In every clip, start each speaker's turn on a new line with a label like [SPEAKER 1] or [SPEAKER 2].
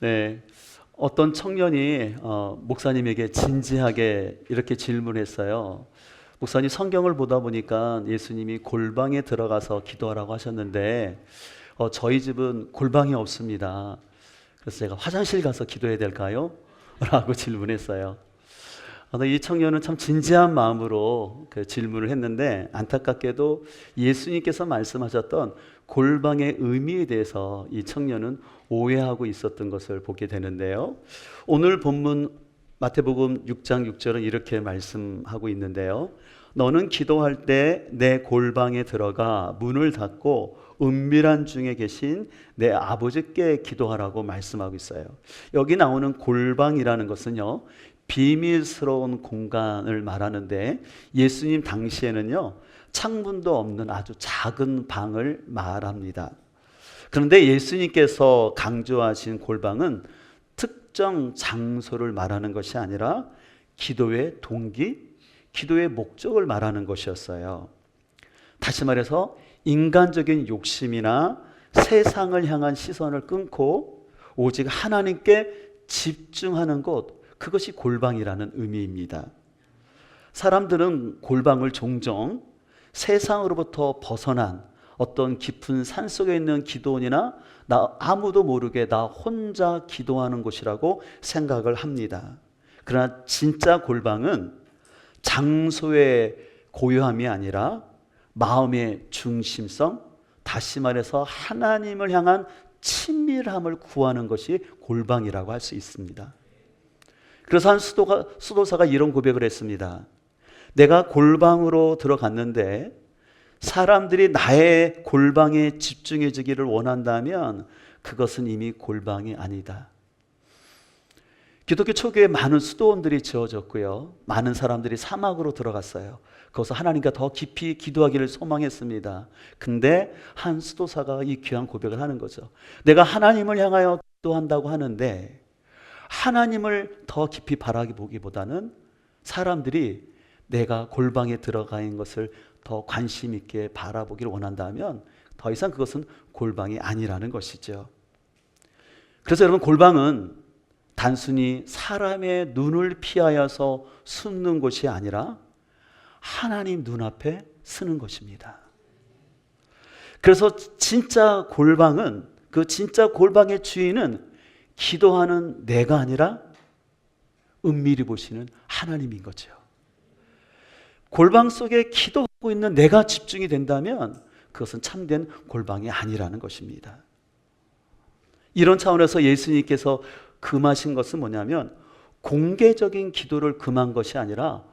[SPEAKER 1] 네, 어떤 청년이 목사님에게 진지하게 이렇게 질문했어요. 목사님, 성경을 보다 보니까 예수님이 골방에 들어가서 기도하라고 하셨는데 저희 집은 골방이 없습니다. 그래서 제가 화장실 가서 기도해야 될까요? 라고 질문했어요. 이 청년은 참 진지한 마음으로 그 질문을 했는데, 안타깝게도 예수님께서 말씀하셨던 골방의 의미에 대해서 이 청년은 오해하고 있었던 것을 보게 되는데요. 오늘 본문 마태복음 6장 6절은 이렇게 말씀하고 있는데요. 너는 기도할 때 내 골방에 들어가 문을 닫고 은밀한 중에 계신 내 아버지께 기도하라고 말씀하고 있어요. 여기 나오는 골방이라는 것은요, 비밀스러운 공간을 말하는데, 예수님 당시에는요 창문도 없는 아주 작은 방을 말합니다. 그런데 예수님께서 강조하신 골방은 특정 장소를 말하는 것이 아니라 기도의 동기, 기도의 목적을 말하는 것이었어요. 다시 말해서 인간적인 욕심이나 세상을 향한 시선을 끊고 오직 하나님께 집중하는 곳, 그것이 골방이라는 의미입니다. 사람들은 골방을 종종 세상으로부터 벗어난 어떤 깊은 산속에 있는 기도원이나 아무도 모르게 나 혼자 기도하는 곳이라고 생각을 합니다. 그러나 진짜 골방은 장소의 고요함이 아니라 마음의 중심성, 다시 말해서 하나님을 향한 친밀함을 구하는 것이 골방이라고 할 수 있습니다. 그래서 한 수도사가 이런 고백을 했습니다. 내가 골방으로 들어갔는데 사람들이 나의 골방에 집중해지기를 원한다면 그것은 이미 골방이 아니다. 기독교 초기에 많은 수도원들이 지어졌고요, 많은 사람들이 사막으로 들어갔어요. 거기서 하나님과 더 깊이 기도하기를 소망했습니다. 근데 한 수도사가 이 귀한 고백을 하는 거죠. 내가 하나님을 향하여 기도한다고 하는데 하나님을 더 깊이 바라보기보다는 사람들이 내가 골방에 들어가 있는 것을 더 관심 있게 바라보기를 원한다면 더 이상 그것은 골방이 아니라는 것이죠. 그래서 여러분, 골방은 단순히 사람의 눈을 피하여서 숨는 곳이 아니라 하나님 눈앞에 서는 것입니다. 그래서 진짜 골방은, 그 진짜 골방의 주인은 기도하는 내가 아니라 은밀히 보시는 하나님인 거죠. 골방 속에 기도하고 있는 내가 집중이 된다면 그것은 참된 골방이 아니라는 것입니다. 이런 차원에서 예수님께서 금하신 것은 뭐냐면, 공개적인 기도를 금한 것이 아니라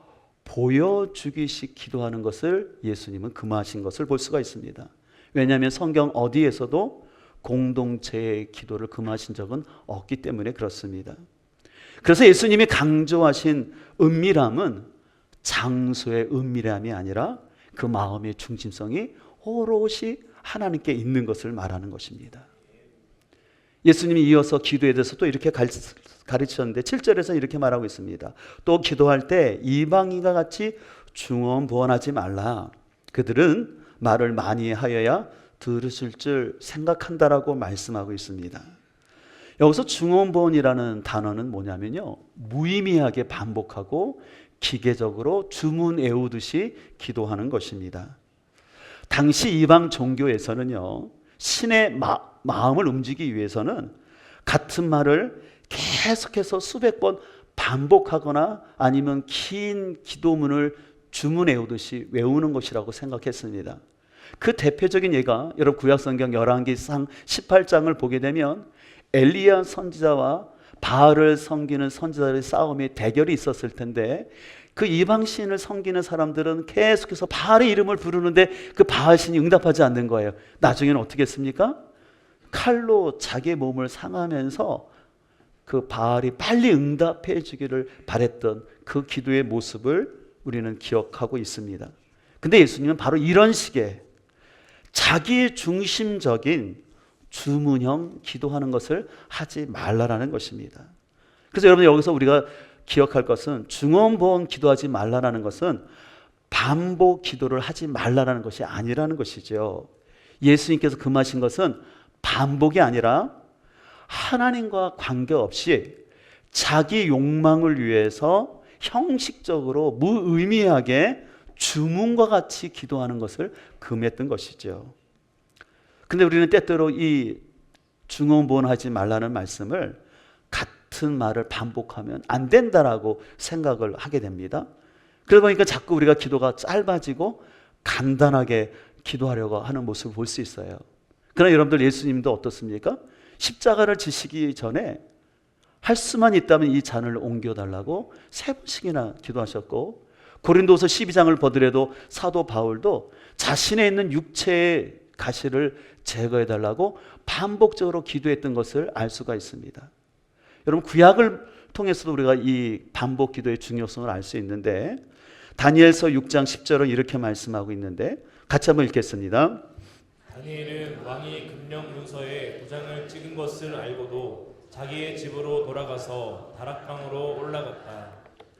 [SPEAKER 1] 보여주기식 기도하는 것을 예수님은 금하신 것을 볼 수가 있습니다. 왜냐하면 성경 어디에서도 공동체의 기도를 금하신 적은 없기 때문에 그렇습니다. 그래서 예수님이 강조하신 은밀함은 장소의 은밀함이 아니라 그 마음의 중심성이 오롯이 하나님께 있는 것을 말하는 것입니다. 예수님이 이어서 기도에 대해서 또 이렇게 가르치셨는데 7절에서 이렇게 말하고 있습니다. 또 기도할 때 이방인과 같이 중언부언하지 말라. 그들은 말을 많이 하여야 들으실 줄 생각한다라고 말씀하고 있습니다. 여기서 중언부언이라는 단어는 뭐냐면요, 무의미하게 반복하고 기계적으로 주문 외우듯이 기도하는 것입니다. 당시 이방 종교에서는요, 신의 마음을 움직이기 위해서는 같은 말을 계속해서 수백 번 반복하거나 아니면 긴 기도문을 주문 외우듯이 외우는 것이라고 생각했습니다. 그 대표적인 예가 여러분 구약성경 열왕기상 18장을 보게 되면 엘리야 선지자와 바알을 섬기는 선지자들의 싸움의 대결이 있었을 텐데, 그 이방신을 섬기는 사람들은 계속해서 바알의 이름을 부르는데 그 바알신이 응답하지 않는 거예요. 나중에는 어떻게 했습니까? 칼로 자기 몸을 상하면서 그 바알이 빨리 응답해 주기를 바랬던 그 기도의 모습을 우리는 기억하고 있습니다. 근데 예수님은 바로 이런 식의 자기 중심적인 주문형 기도하는 것을 하지 말라라는 것입니다. 그래서 여러분, 여기서 우리가 기억할 것은 중언부언 기도하지 말라라는 것은 반복 기도를 하지 말라라는 것이 아니라는 것이죠. 예수님께서 금하신 것은 반복이 아니라 하나님과 관계없이 자기 욕망을 위해서 형식적으로 무의미하게 주문과 같이 기도하는 것을 금했던 것이죠. 근데 우리는 때때로 이 중언부언하지 말라는 말씀을 같은 말을 반복하면 안 된다라고 생각을 하게 됩니다. 그러다 보니까 자꾸 우리가 기도가 짧아지고 간단하게 기도하려고 하는 모습을 볼 수 있어요. 그러나 여러분들 예수님도 어떻습니까? 십자가를 지시기 전에 할 수만 있다면 이 잔을 옮겨달라고 3번씩이나 기도하셨고, 고린도서 12장을 보더라도 사도 바울도 자신에 있는 육체의 가시를 제거해달라고 반복적으로 기도했던 것을 알 수가 있습니다. 여러분, 구약을 통해서도 우리가 이 반복 기도의 중요성을 알 수 있는데, 다니엘서 6장 10절은 이렇게 말씀하고 있는데 같이 한번 읽겠습니다.
[SPEAKER 2] 다니엘은 왕이 금령 문서에 도장을 찍은 것을 알고도 자기의 집으로 돌아가서 다락방으로 올라갔다.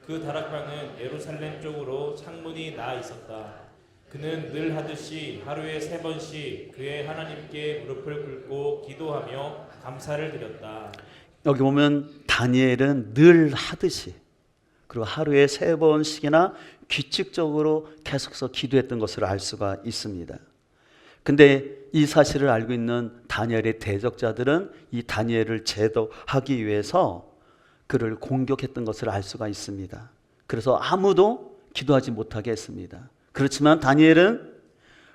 [SPEAKER 2] 그 다락방은 예루살렘 쪽으로 창문이 나 있었다. 그는 늘 하듯이 하루에 3번씩 그의 하나님께 무릎을 꿇고 기도하며 감사를 드렸다.
[SPEAKER 1] 여기 보면 다니엘은 늘 하듯이, 그리고 하루에 3번씩이나 규칙적으로 계속해서 기도했던 것을 알 수가 있습니다. 근데 이 사실을 알고 있는 다니엘의 대적자들은 이 다니엘을 제거하기 위해서 그를 공격했던 것을 알 수가 있습니다. 그래서 아무도 기도하지 못하게 했습니다. 그렇지만 다니엘은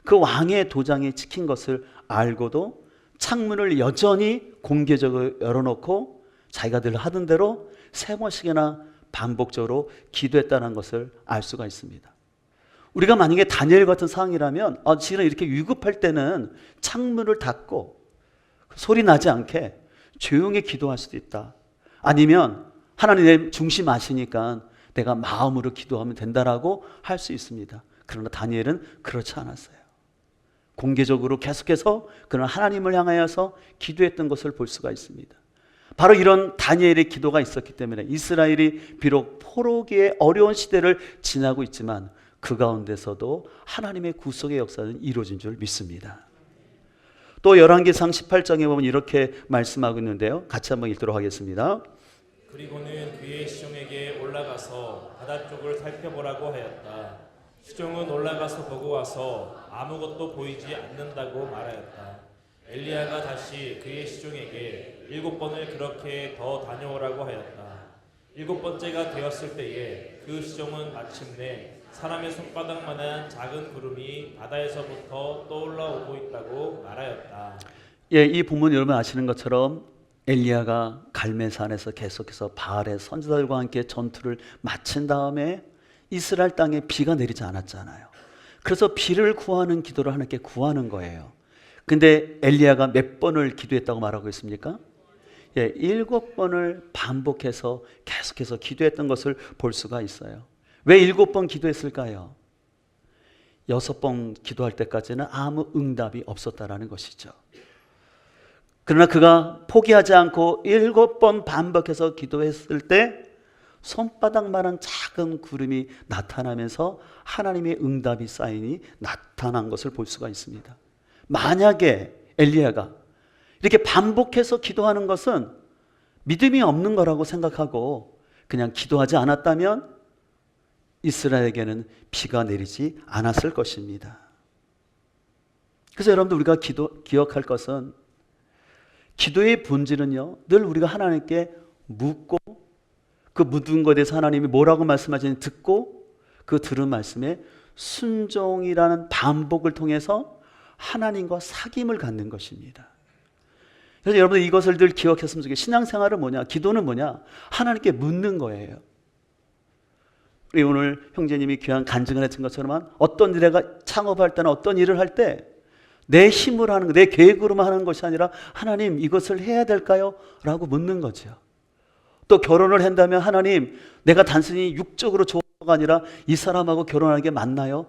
[SPEAKER 1] 그 왕의 도장이 찍힌 것을 알고도 창문을 여전히 공개적으로 열어놓고 자기가 늘 하던 대로 3번씩이나 반복적으로 기도했다는 것을 알 수가 있습니다. 우리가 만약에 다니엘 같은 상황이라면 지금 이렇게 위급할 때는 창문을 닫고 소리 나지 않게 조용히 기도할 수도 있다. 아니면 하나님 내 중심 아시니까 내가 마음으로 기도하면 된다라고 할 수 있습니다. 그러나 다니엘은 그렇지 않았어요. 공개적으로 계속해서 그는 하나님을 향하여서 기도했던 것을 볼 수가 있습니다. 바로 이런 다니엘의 기도가 있었기 때문에 이스라엘이 비록 포로기의 어려운 시대를 지나고 있지만 그 가운데서도 하나님의 구속의 역사는 이루어진 줄 믿습니다. 또 열왕기상 18장에 보면 이렇게 말씀하고 있는데요. 같이 한번 읽도록 하겠습니다.
[SPEAKER 2] 그리고는 그의 시종에게 올라가서 바다 쪽을 살펴보라고 하였다. 시종은 올라가서 보고 와서 아무것도 보이지 않는다고 말하였다. 엘리야가 다시 그의 시종에게 7번을 그렇게 더 다녀오라고 하였다. 7번째가 되었을 때에 그 시종은 마침내 사람의 손바닥만한 작은 구름이 바다에서부터 떠올라오고 있다고 말하였다.
[SPEAKER 1] 이 본문 여러분 아시는 것처럼 엘리야가 갈멜산에서 계속해서 바알의 선지자들과 함께 전투를 마친 다음에 이스라엘 땅에 비가 내리지 않았잖아요. 그래서 비를 구하는 기도를 하나님께 구하는 거예요. 근데 엘리야가 몇 번을 기도했다고 말하고 있습니까? 7번을 반복해서 계속해서 기도했던 것을 볼 수가 있어요. 왜 7번 기도했을까요? 6번 기도할 때까지는 아무 응답이 없었다라는 것이죠. 그러나 그가 포기하지 않고 7번 반복해서 기도했을 때 손바닥만한 작은 구름이 나타나면서 하나님의 응답이 사인이 나타난 것을 볼 수가 있습니다. 만약에 엘리야가 이렇게 반복해서 기도하는 것은 믿음이 없는 거라고 생각하고 그냥 기도하지 않았다면 이스라엘에게는 비가 내리지 않았을 것입니다. 그래서 여러분들 우리가 기억할 것은 기도의 본질은요, 늘 우리가 하나님께 묻고 그 묻은 것에 대해서 하나님이 뭐라고 말씀하시는지 듣고 그 들은 말씀에 순종이라는 반복을 통해서 하나님과 사귐을 갖는 것입니다. 그래서 여러분들 이것을 늘 기억했으면 좋겠어요. 신앙생활은 뭐냐? 기도는 뭐냐? 하나님께 묻는 거예요. 우리 오늘 형제님이 귀한 간증을 했던 것처럼 어떤 일에가 창업할 때나 어떤 일을 할 때 내 힘으로 하는 거, 내 계획으로만 하는 것이 아니라 하나님 이것을 해야 될까요? 라고 묻는 거죠. 또 결혼을 한다면 하나님 내가 단순히 육적으로 좋아가 아니라 이 사람하고 결혼하는 게 맞나요?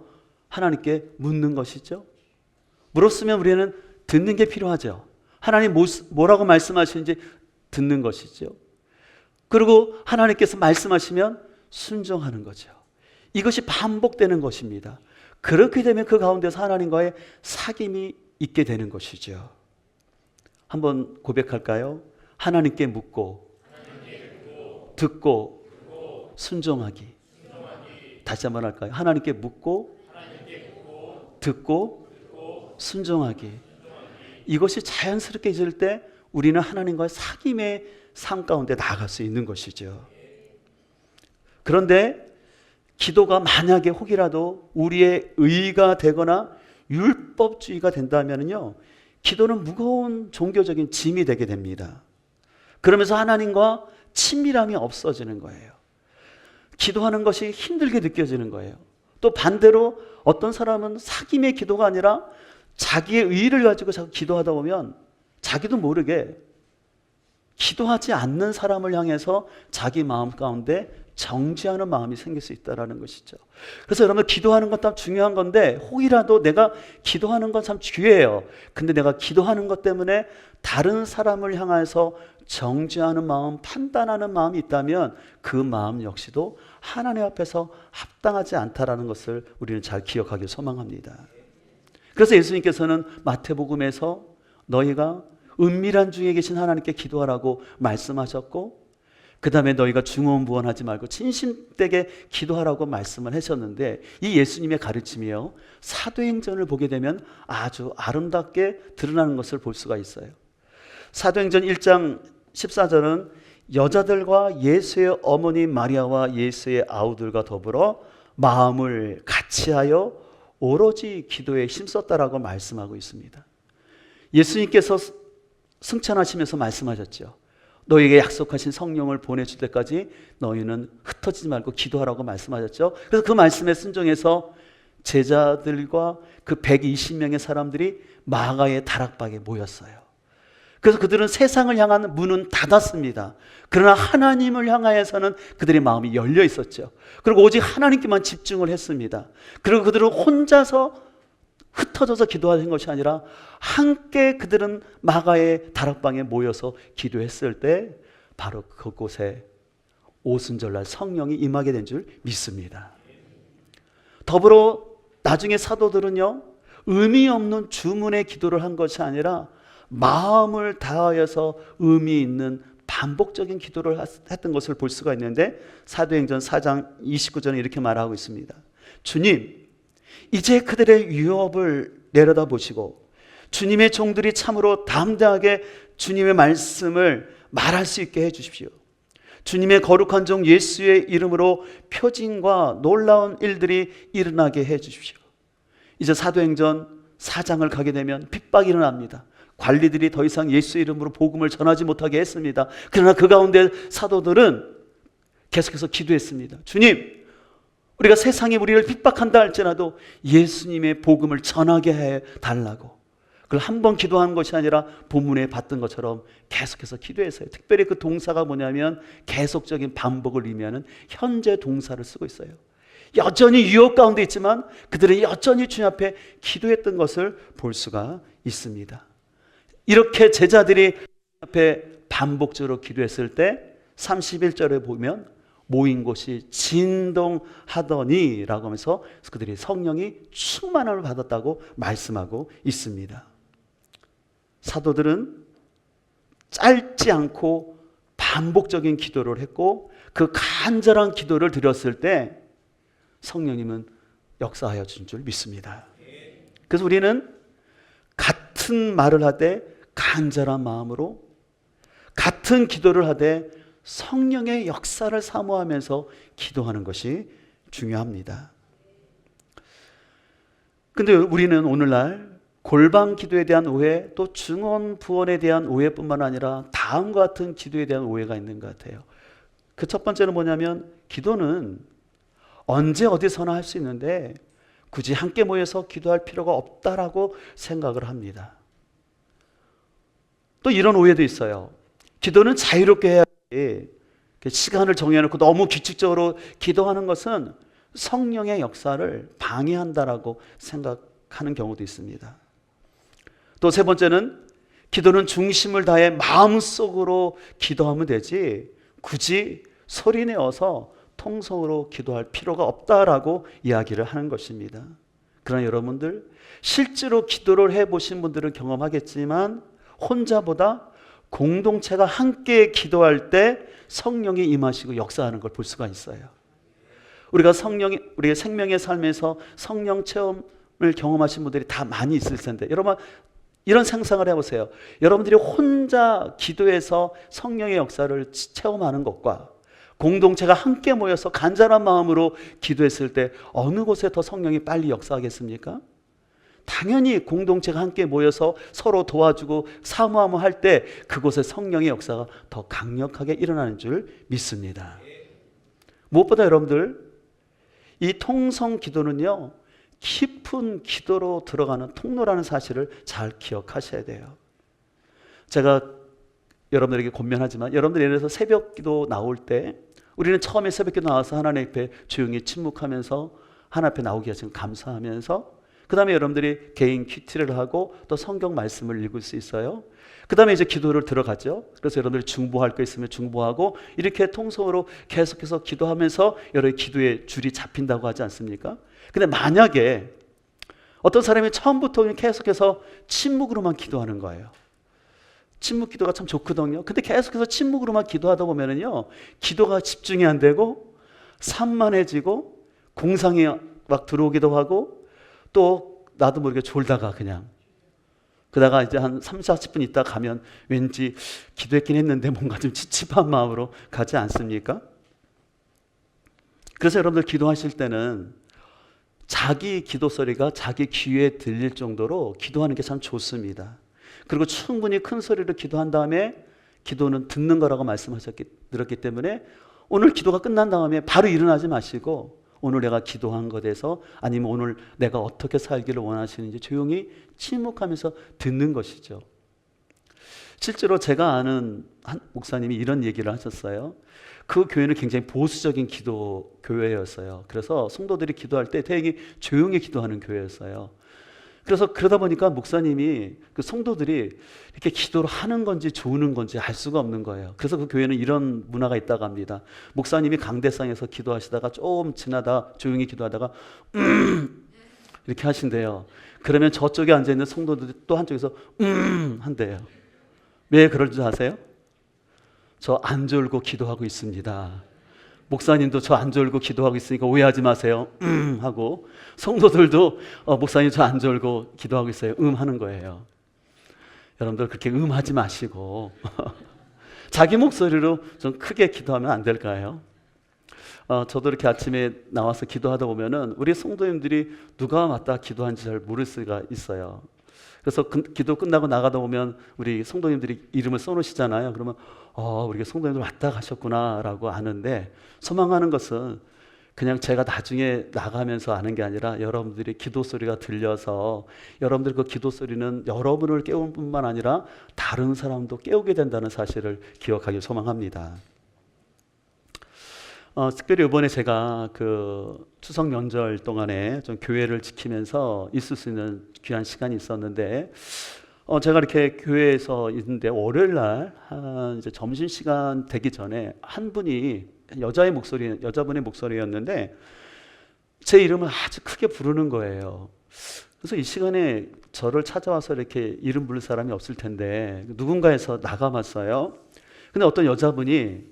[SPEAKER 1] 하나님께 묻는 것이죠. 물었으면 우리는 듣는 게 필요하죠. 하나님 뭐라고 말씀하시는지 듣는 것이죠. 그리고 하나님께서 말씀하시면 순종하는 거죠. 이것이 반복되는 것입니다. 그렇게 되면 그 가운데서 하나님과의 사귐이 있게 되는 것이죠. 한번 고백할까요? 하나님께 묻고 듣고 순종하기. 다시 한번 할까요? 하나님께 묻고 듣고 순종하기. 이것이 자연스럽게 있을 때 우리는 하나님과의 사귐의 삶 가운데 나아갈 수 있는 것이죠. 그런데 기도가 만약에 혹이라도 우리의 의가 되거나 율법주의가 된다면요, 기도는 무거운 종교적인 짐이 되게 됩니다. 그러면서 하나님과 친밀함이 없어지는 거예요. 기도하는 것이 힘들게 느껴지는 거예요. 또 반대로 어떤 사람은 사귐의 기도가 아니라 자기의 의의를 가지고 자꾸 기도하다 보면 자기도 모르게 기도하지 않는 사람을 향해서 자기 마음 가운데 정죄하는 마음이 생길 수 있다는 것이죠. 그래서 여러분, 기도하는 건 참 중요한 건데 혹이라도 내가 기도하는 건 참 귀해요. 근데 내가 기도하는 것 때문에 다른 사람을 향해서 정죄하는 마음, 판단하는 마음이 있다면 그 마음 역시도 하나님 앞에서 합당하지 않다라는 것을 우리는 잘 기억하길 소망합니다. 그래서 예수님께서는 마태복음에서 너희가 은밀한 중에 계신 하나님께 기도하라고 말씀하셨고, 그 다음에 너희가 중언부언하지 말고 진심되게 기도하라고 말씀을 하셨는데, 이 예수님의 가르침이요, 사도행전을 보게 되면 아주 아름답게 드러나는 것을 볼 수가 있어요. 사도행전 1장 14절은 여자들과 예수의 어머니 마리아와 예수의 아우들과 더불어 마음을 같이하여 오로지 기도에 힘썼다라고 말씀하고 있습니다. 예수님께서 승천하시면서 말씀하셨죠. 너희에게 약속하신 성령을 보내줄 때까지 너희는 흩어지지 말고 기도하라고 말씀하셨죠. 그래서 그 말씀에 순종해서 제자들과 그 120명의 사람들이 마가의 다락방에 모였어요. 그래서 그들은 세상을 향한 문은 닫았습니다. 그러나 하나님을 향하여서는 그들의 마음이 열려 있었죠. 그리고 오직 하나님께만 집중을 했습니다. 그리고 그들은 혼자서 흩어져서 기도하는 것이 아니라 함께 그들은 마가의 다락방에 모여서 기도했을 때 바로 그곳에 오순절날 성령이 임하게 된 줄 믿습니다. 더불어 나중에 사도들은요, 의미 없는 주문의 기도를 한 것이 아니라 마음을 다하여서 의미 있는 반복적인 기도를 했던 것을 볼 수가 있는데, 사도행전 4장 29절에 이렇게 말하고 있습니다. 주님, 이제 그들의 위협을 내려다보시고 주님의 종들이 참으로 담대하게 주님의 말씀을 말할 수 있게 해주십시오. 주님의 거룩한 종 예수의 이름으로 표징과 놀라운 일들이 일어나게 해주십시오. 이제 사도행전 4장을 가게 되면 핍박이 일어납니다. 관리들이 더 이상 예수의 이름으로 복음을 전하지 못하게 했습니다. 그러나 그 가운데 사도들은 계속해서 기도했습니다. 주님, 우리가 세상이 우리를 핍박한다 할지라도 예수님의 복음을 전하게 해달라고. 그걸 한 번 기도하는 것이 아니라 본문에 봤던 것처럼 계속해서 기도했어요. 특별히 그 동사가 뭐냐면 계속적인 반복을 의미하는 현재 동사를 쓰고 있어요. 여전히 유혹 가운데 있지만 그들은 여전히 주님 앞에 기도했던 것을 볼 수가 있습니다. 이렇게 제자들이 주님 앞에 반복적으로 기도했을 때 31절에 보면 모인 곳이 진동하더니 라고 하면서 그들이 성령이 충만함을 받았다고 말씀하고 있습니다. 사도들은 짧지 않고 반복적인 기도를 했고 그 간절한 기도를 드렸을 때 성령님은 역사하여 준 줄 믿습니다. 그래서 우리는 같은 말을 하되 간절한 마음으로, 같은 기도를 하되 성령의 역사를 사모하면서 기도하는 것이 중요합니다. 근데 우리는 오늘날 골방 기도에 대한 오해, 또 증언 부언에 대한 오해뿐만 아니라 다음과 같은 기도에 대한 오해가 있는 것 같아요. 그 첫 번째는 뭐냐면, 기도는 언제 어디서나 할 수 있는데 굳이 함께 모여서 기도할 필요가 없다라고 생각을 합니다. 또 이런 오해도 있어요. 기도는 자유롭게 해야지, 시간을 정해놓고 너무 규칙적으로 기도하는 것은 성령의 역사를 방해한다라고 생각하는 경우도 있습니다. 또 세 번째는, 기도는 중심을 다해 마음속으로 기도하면 되지 굳이 소리내어서 통성으로 기도할 필요가 없다라고 이야기를 하는 것입니다. 그러나 여러분들, 실제로 기도를 해보신 분들은 경험하겠지만 혼자보다 공동체가 함께 기도할 때 성령이 임하시고 역사하는 걸 볼 수가 있어요. 우리가 우리의 생명의 삶에서 성령 체험을 경험하신 분들이 다 많이 있을 텐데, 여러분 이런 상상을 해보세요. 여러분들이 혼자 기도해서 성령의 역사를 체험하는 것과 공동체가 함께 모여서 간절한 마음으로 기도했을 때 어느 곳에 더 성령이 빨리 역사하겠습니까? 당연히 공동체가 함께 모여서 서로 도와주고 사모하며 할 때 그곳에 성령의 역사가 더 강력하게 일어나는 줄 믿습니다. 무엇보다 여러분들, 이 통성 기도는요, 깊은 기도로 들어가는 통로라는 사실을 잘 기억하셔야 돼요. 제가 여러분들에게 권면하지만, 여러분들 예를 들어서 새벽 기도 나올 때 우리는 처음에 새벽 기도 나와서 하나님 앞에 조용히 침묵하면서 하나님 앞에 나오게 하시면 감사하면서, 그 다음에 여러분들이 개인 큐티를 하고 또 성경 말씀을 읽을 수 있어요. 그 다음에 이제 기도를 들어가죠. 그래서 여러분들이 중보할 거 있으면 중보하고, 이렇게 통성으로 계속해서 기도하면서 여러분의 기도의 줄이 잡힌다고 하지 않습니까? 근데 만약에 어떤 사람이 처음부터 계속해서 침묵으로만 기도하는 거예요. 침묵 기도가 참 좋거든요. 근데 계속해서 침묵으로만 기도하다 보면은요, 기도가 집중이 안 되고 산만해지고 공상이 막 들어오기도 하고, 또 나도 모르게 졸다가 그냥 그러다가 이제 한 30-40분 있다 가면 왠지 기도했긴 했는데 뭔가 좀 찝찝한 마음으로 가지 않습니까? 그래서 여러분들 기도하실 때는 자기 기도 소리가 자기 귀에 들릴 정도로 기도하는 게 참 좋습니다. 그리고 충분히 큰 소리로 기도한 다음에, 기도는 듣는 거라고 들었기 때문에 오늘 기도가 끝난 다음에 바로 일어나지 마시고 오늘 내가 기도한 것에서, 아니면 오늘 내가 어떻게 살기를 원하시는지 조용히 침묵하면서 듣는 것이죠. 실제로 제가 아는 한 목사님이 이런 얘기를 하셨어요. 그 교회는 굉장히 보수적인 기도 교회였어요. 그래서 성도들이 기도할 때 되게 조용히 기도하는 교회였어요. 그래서 그러다 보니까 목사님이 그 성도들이 이렇게 기도를 하는 건지 좋은 건지 알 수가 없는 거예요. 그래서 그 교회는 이런 문화가 있다고 합니다. 목사님이 강대상에서 기도하시다가 좀 지나다 조용히 기도하다가 이렇게 하신대요. 그러면 저쪽에 앉아있는 성도들이 또 한쪽에서 한대요. 왜 그럴 줄 아세요? 저 안 졸고 기도하고 있습니다. 목사님도 저 안 졸고 기도하고 있으니까 오해하지 마세요. 하고, 성도들도 목사님 저 안 졸고 기도하고 있어요. 하는 거예요. 여러분들 그렇게 하지 마시고 자기 목소리로 좀 크게 기도하면 안 될까요? 저도 이렇게 아침에 나와서 기도하다 보면은 우리 성도님들이 누가 맞다 기도한지 잘 모를 수가 있어요. 그래서 기도 끝나고 나가다 보면 우리 성도님들이 이름을 써놓으시잖아요. 그러면 우리 성도님들 왔다 가셨구나 라고 아는데, 소망하는 것은 그냥 제가 나중에 나가면서 아는 게 아니라 여러분들이 기도 소리가 들려서 여러분들 그 기도 소리는 여러분을 깨우는 뿐만 아니라 다른 사람도 깨우게 된다는 사실을 기억하길 소망합니다. 특별히 이번에 제가 그 추석 명절 동안에 좀 교회를 지키면서 있을 수 있는 귀한 시간이 있었는데, 제가 이렇게 교회에서 있는데 월요일 날 이제 점심 시간 되기 전에 한 분이 여자분의 목소리였는데 제 이름을 아주 크게 부르는 거예요. 그래서 이 시간에 저를 찾아와서 이렇게 이름 부를 사람이 없을 텐데 누군가에서 나가봤어요. 근데 어떤 여자분이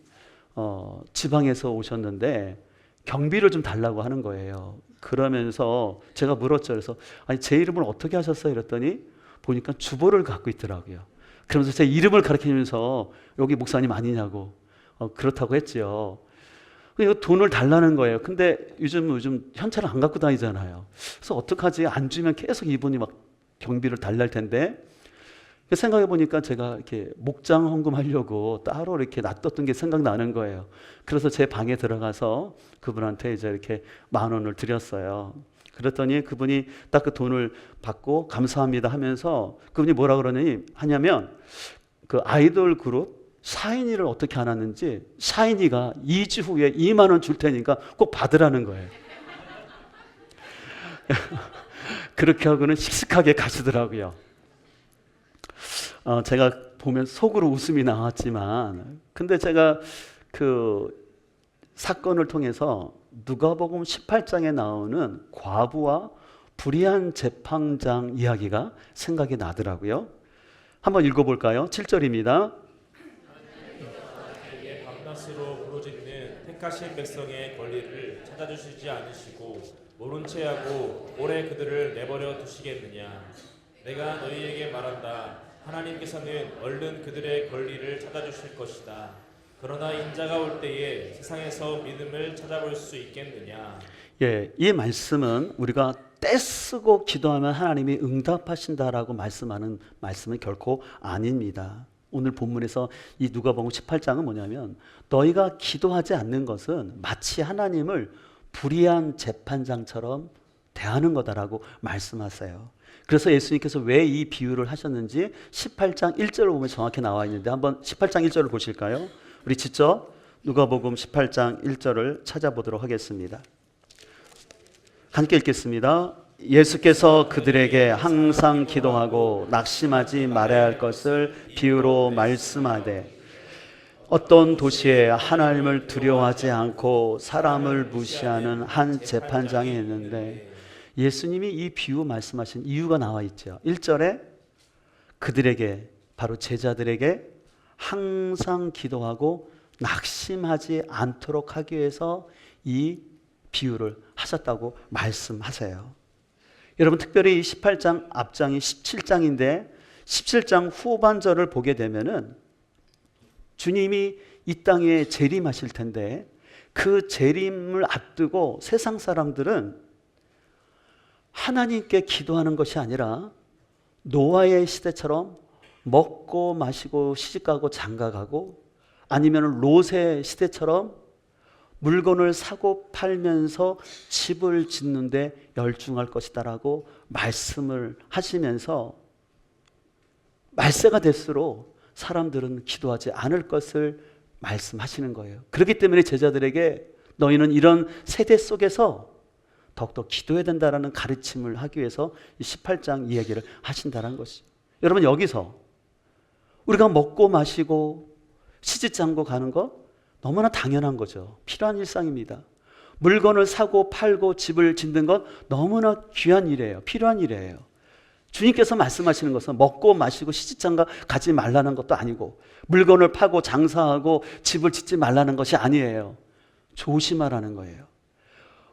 [SPEAKER 1] 지방에서 오셨는데 경비를 좀 달라고 하는 거예요. 그러면서 제가 물었죠. 그래서 아니 제 이름을 어떻게 하셨어요? 이랬더니 보니까 주보를 갖고 있더라고요. 그러면서 제 이름을 가르치면서 여기 목사님 아니냐고 그렇다고 했죠. 이거 돈을 달라는 거예요. 근데 요즘 현찰을 안 갖고 다니잖아요. 그래서 어떡하지? 안 주면 계속 이분이 막 경비를 달랄 텐데, 생각해 보니까 제가 이렇게 목장 헌금하려고 따로 이렇게 놔뒀던 게 생각나는 거예요. 그래서 제 방에 들어가서 그분한테 이제 이렇게 10,000원을 드렸어요. 그랬더니 그분이 딱 그 돈을 받고 감사합니다 하면서 그분이 뭐라 하냐면 그 아이돌 그룹 샤이니를 어떻게 안 왔는지 샤이니가 2주 후에 20,000원 줄 테니까 꼭 받으라는 거예요. 그렇게 하고는 씩씩하게 가시더라고요. 제가 보면 속으로 웃음이 나왔지만, 근데 제가 그 사건을 통해서 누가복음 18장에 나오는 과부와 불의한 재판장 이야기가 생각이 나더라고요. 한번 읽어볼까요? 7절입니다.
[SPEAKER 2] 것으로 부르짖는 택하신 백성의 권리를 찾아주시지 않으시고 모른 채 하고 오래 그들을 내버려 두시겠느냐. 내가 너희에게 말한다. 하나님께서는 얼른 그들의 권리를 찾아주실 것이다. 그러나 인자가 올 때에 세상에서 믿음을 찾아볼 수 있겠느냐.
[SPEAKER 1] 예, 이 말씀은 우리가 떼쓰고 기도하면 하나님이 응답하신다라고 말씀하는 말씀은 결코 아닙니다. 오늘 본문에서 이 누가복음 18장은 뭐냐면 너희가 기도하지 않는 것은 마치 하나님을 불의한 재판장처럼 대하는 거다라고 말씀하세요. 그래서 예수님께서 왜 이 비유를 하셨는지 18장 1절을 보면 정확히 나와 있는데 한번 18장 1절을 보실까요? 우리 직접 누가복음 18장 1절을 찾아보도록 하겠습니다. 함께 읽겠습니다. 예수께서 그들에게 항상 기도하고 낙심하지 말아야 할 것을 비유로 말씀하되 어떤 도시에 하나님을 두려워하지 않고 사람을 무시하는 한 재판장이 있는데 예수님이 이 비유 말씀하신 이유가 나와 있죠. 1절에 그들에게 바로 제자들에게 항상 기도하고 낙심하지 않도록 하기 위해서 이 비유를 하셨다고 말씀하세요. 여러분 특별히 이 18장 앞장이 17장인데 17장 후반절을 보게 되면은 주님이 이 땅에 재림하실 텐데 그 재림을 앞두고 세상 사람들은 하나님께 기도하는 것이 아니라 노아의 시대처럼 먹고 마시고 시집가고 장가가고 아니면 롯의 시대처럼 물건을 사고 팔면서 집을 짓는데 열중할 것이다라고 말씀을 하시면서 말세가 될수록 사람들은 기도하지 않을 것을 말씀하시는 거예요. 그렇기 때문에 제자들에게 너희는 이런 세대 속에서 더욱더 기도해야 된다라는 가르침을 하기 위해서 18장 이야기를 하신다는 것이죠. 여러분 여기서 우리가 먹고 마시고 시집장고 가는 거 너무나 당연한 거죠. 필요한 일상입니다. 물건을 사고 팔고 집을 짓는 건 너무나 귀한 일이에요. 필요한 일이에요. 주님께서 말씀하시는 것은 먹고 마시고 시집장가 가지 말라는 것도 아니고 물건을 파고 장사하고 집을 짓지 말라는 것이 아니에요. 조심하라는 거예요.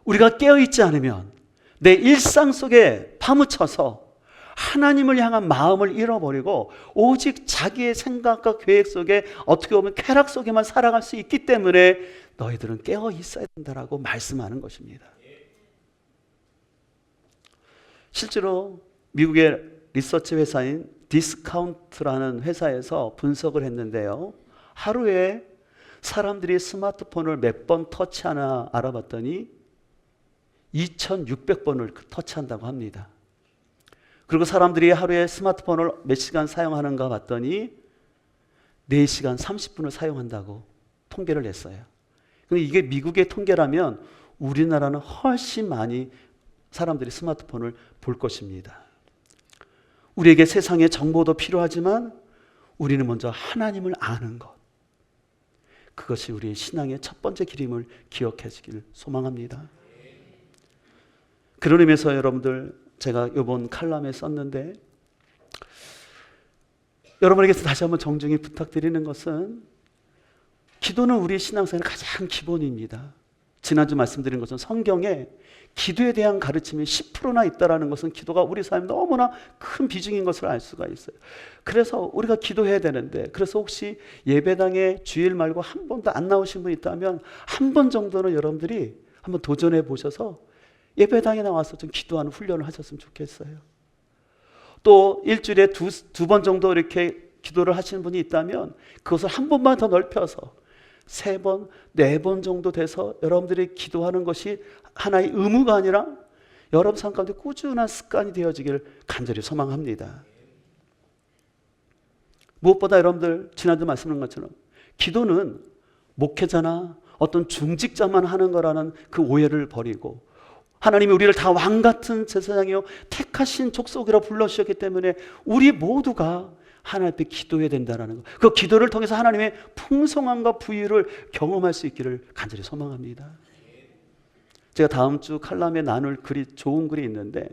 [SPEAKER 1] 우리가 깨어있지 않으면 내 일상 속에 파묻혀서 하나님을 향한 마음을 잃어버리고 오직 자기의 생각과 계획 속에 어떻게 보면 쾌락 속에만 살아갈 수 있기 때문에 너희들은 깨어 있어야 된다라고 말씀하는 것입니다. 실제로 미국의 리서치 회사인 디스카운트라는 회사에서 분석을 했는데요. 하루에 사람들이 스마트폰을 몇 번 터치하나 알아봤더니 2600번을 터치한다고 합니다. 그리고 사람들이 하루에 스마트폰을 몇 시간 사용하는가 봤더니 4시간 30분을 사용한다고 통계를 냈어요. 근데 이게 미국의 통계라면 우리나라는 훨씬 많이 사람들이 스마트폰을 볼 것입니다. 우리에게 세상의 정보도 필요하지만 우리는 먼저 하나님을 아는 것. 그것이 우리의 신앙의 첫 번째 길임을 기억하시길 소망합니다. 그런 의미에서 여러분들 제가 이번 칼럼에 썼는데 여러분에게서 다시 한번 정중히 부탁드리는 것은 기도는 우리의 신앙생활의 가장 기본입니다. 지난주 말씀드린 것은 성경에 기도에 대한 가르침이 10%나 있다는 것은 기도가 우리 삶에 너무나 큰 비중인 것을 알 수가 있어요. 그래서 우리가 기도해야 되는데 그래서 혹시 예배당에 주일 말고 한 번도 안 나오신 분 있다면 한 번 정도는 여러분들이 한번 도전해 보셔서 예배당에 나와서 좀 기도하는 훈련을 하셨으면 좋겠어요. 또 일주일에 두 번 정도 이렇게 기도를 하시는 분이 있다면 그것을 한 번만 더 넓혀서 3번, 4번 정도 돼서 여러분들이 기도하는 것이 하나의 의무가 아니라 여러분 삶 가운데 꾸준한 습관이 되어지기를 간절히 소망합니다. 무엇보다 여러분들 지난주 말씀한 것처럼 기도는 목회자나 어떤 중직자만 하는 거라는 그 오해를 버리고 하나님이 우리를 다 왕같은 제사장이요 택하신 족속이라 불러주셨기 때문에 우리 모두가 하나님 앞에 기도해야 된다는 것. 그 기도를 통해서 하나님의 풍성함과 부유를 경험할 수 있기를 간절히 소망합니다. 제가 다음 주 칼럼에 나눌 글이 좋은 글이 있는데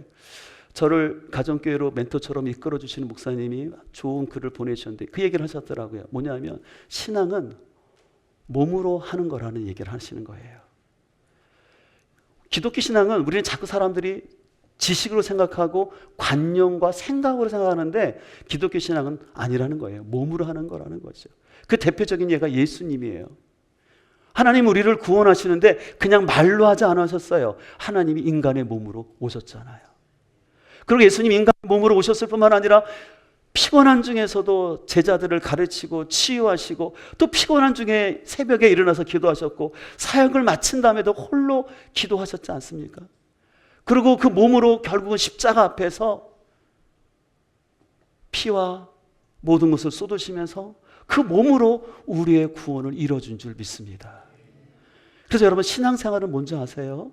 [SPEAKER 1] 저를 가정교회로 멘토처럼 이끌어주시는 목사님이 좋은 글을 보내주셨는데 그 얘기를 하셨더라고요. 뭐냐면 신앙은 몸으로 하는 거라는 얘기를 하시는 거예요. 기독교 신앙은 우리는 자꾸 사람들이 지식으로 생각하고 관념과 생각으로 생각하는데 기독교 신앙은 아니라는 거예요. 몸으로 하는 거라는 거죠. 그 대표적인 예가 예수님이에요. 하나님 우리를 구원하시는데 그냥 말로 하지 않으셨어요. 하나님이 인간의 몸으로 오셨잖아요. 그리고 예수님 인간의 몸으로 오셨을 뿐만 아니라 피곤한 중에서도 제자들을 가르치고 치유하시고 또 피곤한 중에 새벽에 일어나서 기도하셨고 사역을 마친 다음에도 홀로 기도하셨지 않습니까? 그리고 그 몸으로 결국은 십자가 앞에서 피와 모든 것을 쏟으시면서 그 몸으로 우리의 구원을 이뤄준 줄 믿습니다. 그래서 여러분 신앙생활은 뭔지 아세요?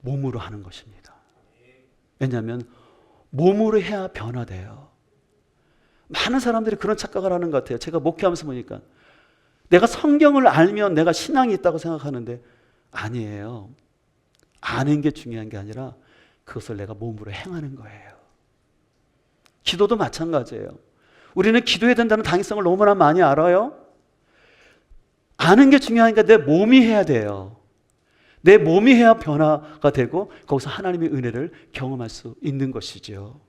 [SPEAKER 1] 몸으로 하는 것입니다. 왜냐하면 몸으로 해야 변화돼요. 많은 사람들이 그런 착각을 하는 것 같아요. 제가 목회하면서 보니까 내가 성경을 알면 내가 신앙이 있다고 생각하는데 아니에요. 아는 게 중요한 게 아니라 그것을 내가 몸으로 행하는 거예요. 기도도 마찬가지예요. 우리는 기도해야 된다는 당위성을 너무나 많이 알아요. 아는 게 중요하니까 내 몸이 해야 돼요. 내 몸이 해야 변화가 되고 거기서 하나님의 은혜를 경험할 수 있는 것이죠.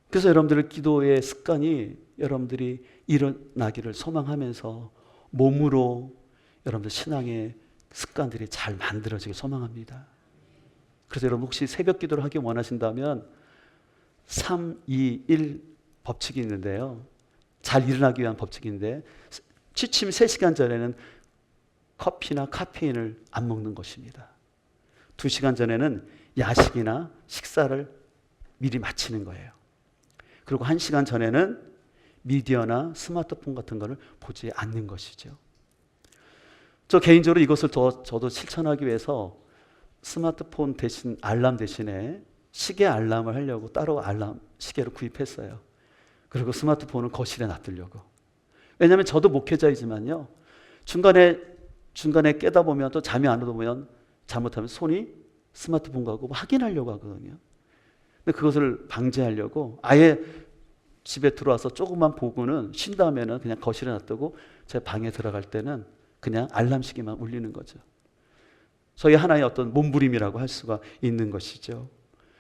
[SPEAKER 1] 그래서 여러분들의 기도의 습관이 여러분들이 일어나기를 소망하면서 몸으로 여러분들 신앙의 습관들이 잘 만들어지길 소망합니다. 그래서 여러분 혹시 새벽 기도를 하기 원하신다면 3, 2, 1 법칙이 있는데요. 잘 일어나기 위한 법칙인데 취침 3시간 전에는 커피나 카페인을 안 먹는 것입니다. 2시간 전에는 야식이나 식사를 미리 마치는 거예요. 그리고 1시간 전에는 미디어나 스마트폰 같은 거를 보지 않는 것이죠. 저 개인적으로 이것을 저도 실천하기 위해서 스마트폰 대신 알람 대신에 시계 알람을 하려고 따로 알람 시계를 구입했어요. 그리고 스마트폰은 거실에 놔두려고. 왜냐하면 저도 목회자이지만요. 중간에 깨다 보면 또 잠이 안 오면 잘못하면 손이 스마트폰 가고 확인하려고 하거든요. 근데 그것을 방지하려고 아예 집에 들어와서 조금만 보고는 쉰 다음에는 그냥 거실에 놔두고 제 방에 들어갈 때는 그냥 알람 시계만 울리는 거죠. 저희 하나의 어떤 몸부림이라고 할 수가 있는 것이죠.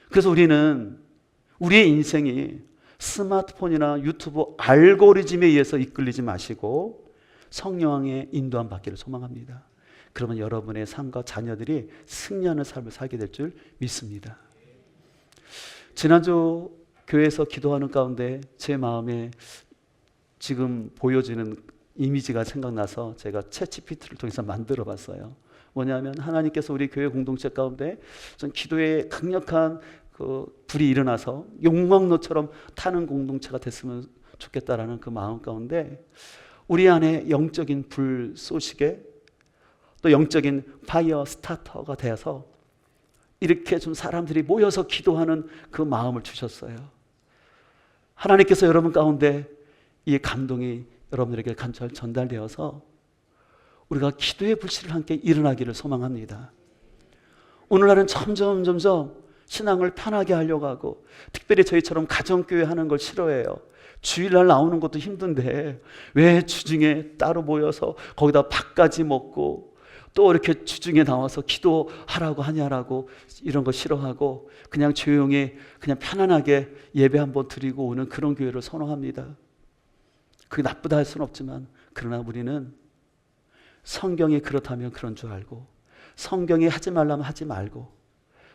[SPEAKER 1] 그래서 우리는 우리의 인생이 스마트폰이나 유튜브 알고리즘에 의해서 이끌리지 마시고 성령의 인도함 받기를 소망합니다. 그러면 여러분의 삶과 자녀들이 승리하는 삶을 살게 될 줄 믿습니다. 지난주 교회에서 기도하는 가운데 제 마음에 지금 보여지는 이미지가 생각나서 제가 챗GPT를 통해서 만들어 봤어요. 뭐냐면 하나님께서 우리 교회 공동체 가운데 좀 기도에 강력한 불이 일어나서 용광로처럼 타는 공동체가 됐으면 좋겠다라는 그 마음 가운데 우리 안에 영적인 불 쏘시게 또 영적인 파이어 스타터가 되어서 이렇게 좀 사람들이 모여서 기도하는 그 마음을 주셨어요. 하나님께서 여러분 가운데 이 감동이 여러분들에게 간절 전달되어서 우리가 기도의 불씨를 함께 일어나기를 소망합니다. 오늘날은 점점 신앙을 편하게 하려고 하고 특별히 저희처럼 가정교회 하는 걸 싫어해요. 주일날 나오는 것도 힘든데 왜 주중에 따로 모여서 거기다 밥까지 먹고 또 이렇게 주중에 나와서 기도하라고 하냐라고 이런 거 싫어하고 그냥 조용히 그냥 편안하게 예배 한번 드리고 오는 그런 교회를 선호합니다. 그게 나쁘다 할 수는 없지만 그러나 우리는 성경이 그렇다면 그런 줄 알고 성경이 하지 말라면 하지 말고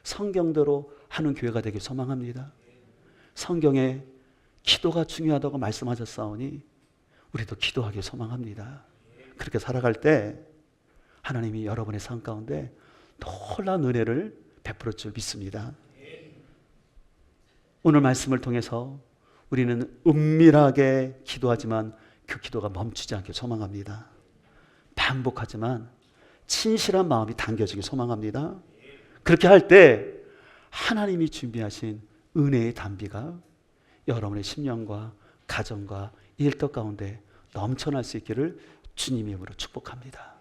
[SPEAKER 1] 성경대로 하는 교회가 되길 소망합니다. 성경에 기도가 중요하다고 말씀하셨사오니 우리도 기도하길 소망합니다. 그렇게 살아갈 때 하나님이 여러분의 삶 가운데 놀라운 은혜를 베풀어 줄 믿습니다. 오늘 말씀을 통해서 우리는 은밀하게 기도하지만 그 기도가 멈추지 않길 소망합니다. 반복하지만 진실한 마음이 담겨지길 소망합니다. 그렇게 할 때 하나님이 준비하신 은혜의 단비가 여러분의 심령과 가정과 일터 가운데 넘쳐날 수 있기를 주님의 이름으로 축복합니다.